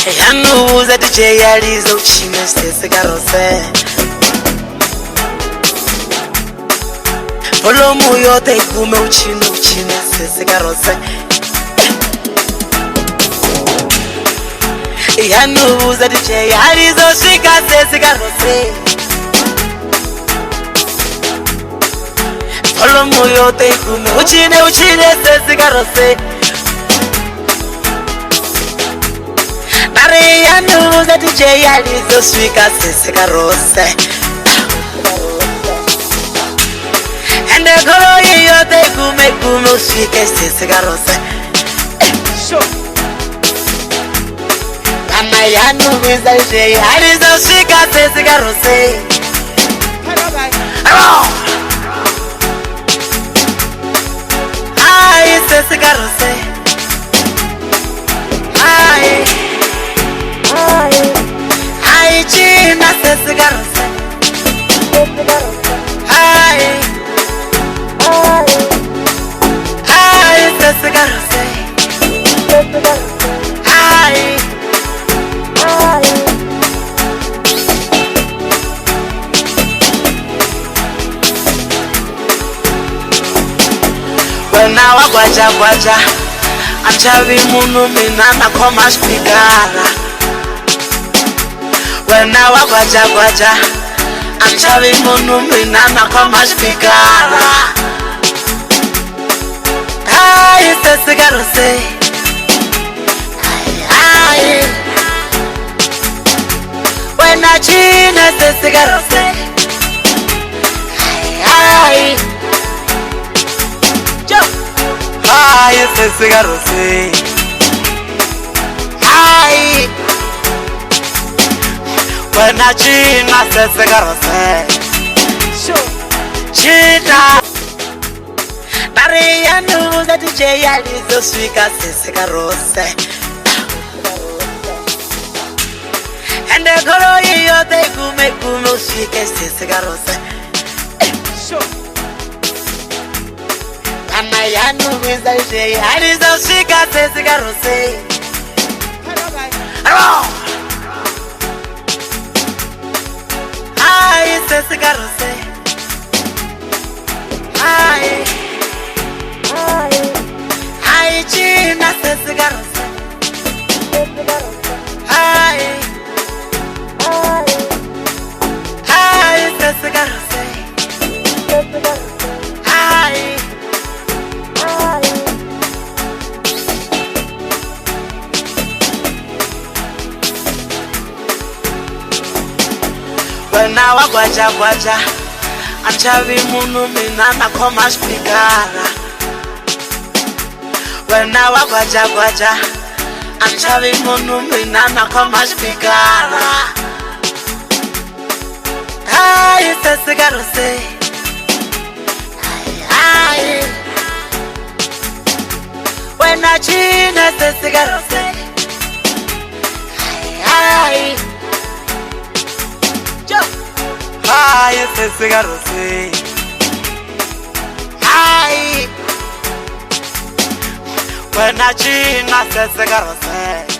Yanubuza DJ yalizo uchine Sesi karose Volumu yote ikume uchine Sesi karose Yanubuza DJ yalizo shika Sesi karose Volumu yote ikume uchine Sesi karose Yanubuza DJ yalizo shika Sesi karose Ende koro yote ikume ushike Sesi karose Mama yanubuza DJ yalizo shika Sesi karose Ay Sesi karose Ay China Sesi karose Ay Sesi karose Ay Wena wagwaja Anchavi munu minana koma spigara Wena wagwaja Anchavi munu minana koma spigara Ay Sesi karose Ay Wena China Sesi karose Ay Ay Sesi karose Ay Wena China Sesi karose China Dari yanubuza DJ yalizo shika Sesi karose Ende koro yote ikume ushike Sesi karose Mama yanubuza DJ yalizo shika Sesi karose Ay Sesi karose Ay China Sesi karose Ay Sesi karose Ay Wena wagwaja Anchavi munu minana koma spigara Wena wagwaja Anchavi munu minana koma spigara Ay Sesi karose Ay Wena China Sesi karose Ay Ay Sesi karose Ay Wena China Sesi karose